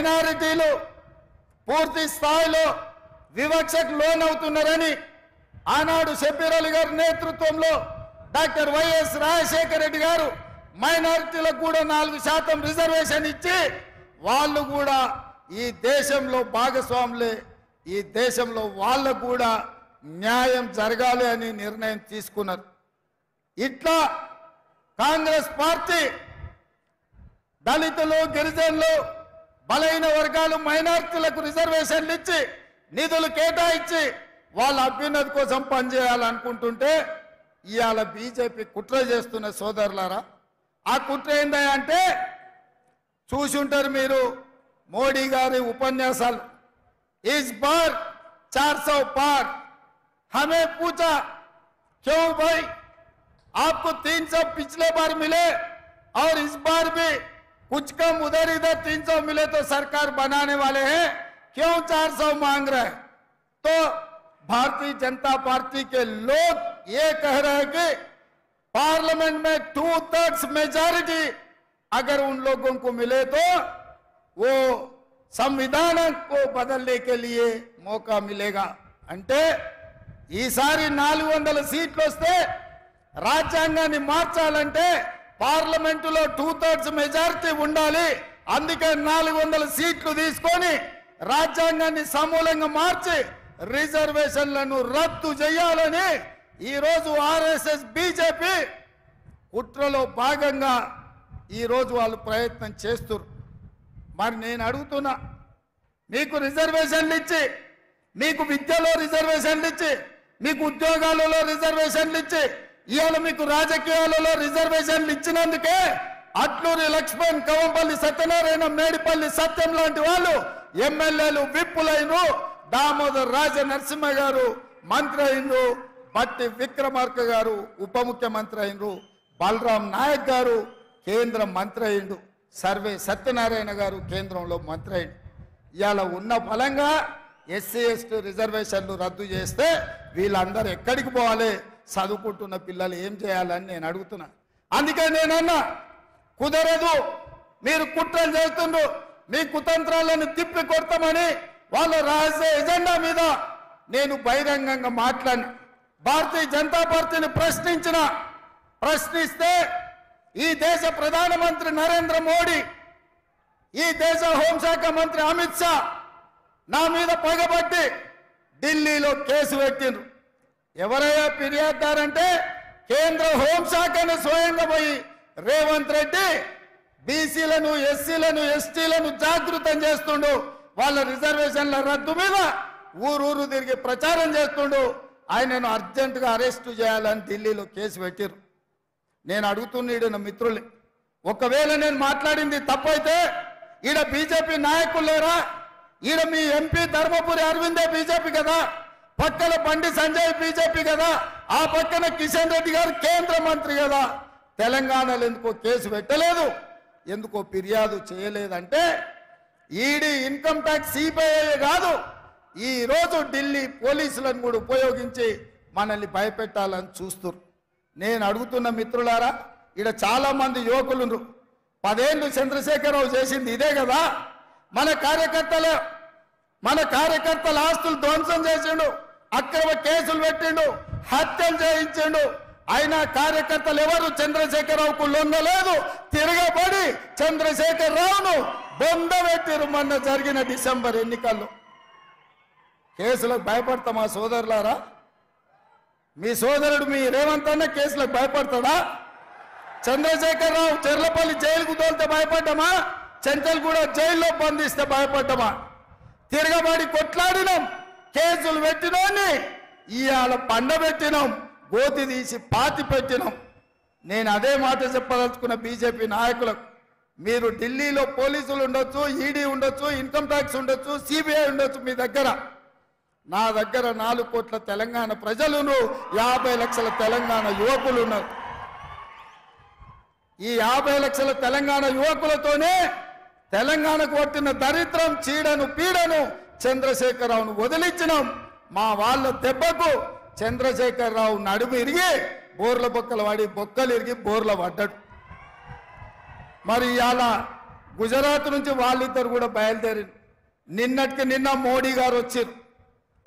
మైనారిటీలు పూర్తి స్థాయిలో వివక్షకు లోనవుతున్నారని ఆనాడు షబ్బీర్ అలీ గారి నేతృత్వంలో డాక్టర్ వైఎస్ రాజశేఖర రెడ్డి గారు మైనారిటీలకు కూడా 4% రిజర్వేషన్ ఇచ్చి వాళ్ళు కూడా ఈ దేశంలో భాగస్వాములే, ఈ దేశంలో వాళ్ళకు కూడా న్యాయం జరగాలి అని నిర్ణయం తీసుకున్నారు. ఇట్లా కాంగ్రెస్ పార్టీ దళితులు, గిరిజనులు, బలహీన వర్గాలు, మైనారిటీలకు రిజర్వేషన్లు ఇచ్చి నిధులు కేటాయించి వాళ్ళ అభ్యున్నతి కోసం పనిచేయాలనుకుంటుంటే ఇవాళ బీజేపీ కుట్ర చేస్తున్న సోదరులారా. ఆ కుట్ర ఏంటంటే చూసి ఉంటారు మీరు మోడీ గారి ఉపన్యాసాలు. इस बार 400 पार, हमें पूछा क्यों भाई आपको 300 पिछले बार मिले और इस बार भी कुछ कम उधर इधर 300 मिले तो सरकार बनाने वाले हैं, क्यों 400 मांग रहे हैं? तो भारतीय जनता पार्टी के लोग ये कह रहे हैं कि पार्लियामेंट में 2/3 मेजॉरिटी अगर उन लोगों को मिले तो वो संविधान को बदलने के लिए मौका मिलेगा. అంటే ఈసారి 400 సీట్లు వస్తే రాజ్యాంగాన్ని మార్చాలంటే పార్లమెంటులో 2/3 మెజారిటీ ఉండాలి. అందుకే 400 సీట్లు తీసుకొని రాజ్యాంగాన్ని సమూలంగా మార్చి రిజర్వేషన్లను రద్దు చేయాలని ఈరోజు ఆర్ఎస్ఎస్ బీజేపీ కుట్రలో భాగంగా ఈరోజు వాళ్ళు ప్రయత్నం చేస్తున్నారు. మరి నేను అడుగుతున్నా, మీకు రిజర్వేషన్లు ఇచ్చి, మీకు విద్యలో రిజర్వేషన్లు ఇచ్చి, మీకు ఉద్యోగాలలో రిజర్వేషన్లు ఇచ్చి, ఇవాళ మీకు రాజకీయాలలో రిజర్వేషన్లు ఇచ్చినందుకే అట్లూరి లక్ష్మణ్, కవంపల్లి సత్యనారాయణ, మేడిపల్లి సత్యం లాంటి వాళ్ళు ఎమ్మెల్యేలు, విప్పులైనరు, దామోదర్ రాజ నరసింహ గారు మంత్రి అయినరు, బట్టి విక్రమార్క గారు ఉప ముఖ్యమంత్రి అయినరు, బలరాం నాయక్ గారు కేంద్ర మంత్రి అయిండు, సర్వే సత్యనారాయణ గారు కేంద్రంలో మంత్రి అయిండు. ఇవాళ ఉన్న ఫలంగా ఎస్సీ ఎస్టీ రిజర్వేషన్లు రద్దు చేస్తే వీళ్ళందరూ ఎక్కడికి పోవాలి? చదువుకుంటున్న పిల్లలు ఏం చేయాలని నేను అడుగుతున్నా. అందుకే నేనన్నా కుదరదు, మీరు కుట్రలు చేస్తుండ్రు, మీ కుతంత్రాలను తిప్పి కొడతామని వాళ్ళ రహస్య ఎజెండా మీద నేను బహిరంగంగా మాట్లాడిన. భారతీయ జనతా పార్టీని ప్రశ్నిస్తే ఈ దేశ ప్రధానమంత్రి నరేంద్ర మోడీ, ఈ దేశ హోంశాఖ మంత్రి అమిత్ షా నా మీద పగబట్టి ఢిల్లీలో కేసు పెట్టిండ్రు. ఎవరయ్యా ఫిర్యాదుదారంటే కేంద్ర హోంశాఖను స్వయంగా పోయి రేవంత్ రెడ్డి బీసీలను, ఎస్సీలను, ఎస్టీలను జాగృతం చేస్తుండు, వాళ్ళ రిజర్వేషన్ల రద్దు మీద ఊరూరు తిరిగి ప్రచారం చేస్తుండు, ఆయనను అర్జెంటుగా అరెస్టు చేయాలని ఢిల్లీలో కేసు పెట్టిరు. నేను అడుగుతున్నాడు నా మిత్రులు, ఒకవేళ నేను మాట్లాడింది తప్పైతే ఈడ బీజేపీ నాయకులు లేరా? ఈడ మీ ఎంపీ ధర్మపురి అరవిందే బీజేపీ కదా, పక్కన బండి సంజయ్ బీజేపీ కదా, ఆ పక్కన కిషన్ రెడ్డి గారు కేంద్ర మంత్రి కదా. తెలంగాణలో ఎందుకో కేసు పెట్టలేదు, ఎందుకో ఫిర్యాదు చేయలేదంటే ఈడీ, ఇన్కమ్ ట్యాక్స్, సిబిఐ కాదు, ఈ రోజు ఢిల్లీ పోలీసులను కూడా ఉపయోగించి మనల్ని భయపెట్టాలని చూస్తున్నారు. నేను అడుగుతున్న మిత్రులారా, ఇక్కడ చాలా మంది యువకులు 10 ఏళ్ళు చంద్రశేఖరరావు చేసింది ఇదే కదా. మన కార్యకర్తల ఆస్తులు ధ్వంసం చేసిండు, అక్రమ కేసులు పెట్టిండు, హత్యలు చేయించిండు. అయినా కార్యకర్తలు ఎవరు చంద్రశేఖరరావుకు లొంగలేదు, తిరగబడి చంద్రశేఖరరావును బొందబెట్టిరు. మొన్న జరిగిన డిసెంబర్ ఎన్నికల్లో కేసులకు భయపడతామా సోదరులారా? మీ సోదరుడు మీ రేవంత్ అన్న కేసులకు భయపడతాడా? చంద్రశేఖరరావు చెర్లపల్లి జైలుకు తోలితే భయపడ్డామా? చెంచల్గూడ జైల్లో బంధిస్తే భయపడ్డామా? తిరగబడి కొట్లాడినాం, కేసులు పెట్టినోని ఇవాళ పండబెట్టినాం, గోతి తీసి పాతి పెట్టినాం. నేను అదే మాట చెప్పదలుచుకున్న బీజేపీ నాయకులకు, మీరు ఢిల్లీలో పోలీసులు ఉండొచ్చు, ఈడీ ఉండొచ్చు, ఇన్కమ్ ట్యాక్స్ ఉండొచ్చు, సిబిఐ ఉండొచ్చు, మీ దగ్గర, నా దగ్గర 4 కోట్ల తెలంగాణ ప్రజలను, 50 లక్షల తెలంగాణ యువకులు ఉన్నారు. ఈ 50 లక్షల తెలంగాణ యువకులతోనే తెలంగాణకు పట్టిన దరిద్రం, చీడను, పీడను చంద్రశేఖరరావును వదిలించినాం. మా వాళ్ళ దెబ్బకు చంద్రశేఖరరావు నడుము ఇరిగి బోర్ల బొక్కలు వాడి బొక్కలు ఇరిగి బోర్ల పడ్డాడు. మరి ఇవాళ గుజరాత్ నుంచి వాళ్ళిద్దరు కూడా బయలుదేరి నిన్నటికి నిన్న మోడీ గారు వచ్చారు.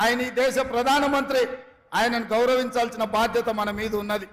ఆయన ఈ దేశ ప్రధానమంత్రి, ఆయనను గౌరవించాల్సిన బాధ్యత మన మీద ఉన్నది.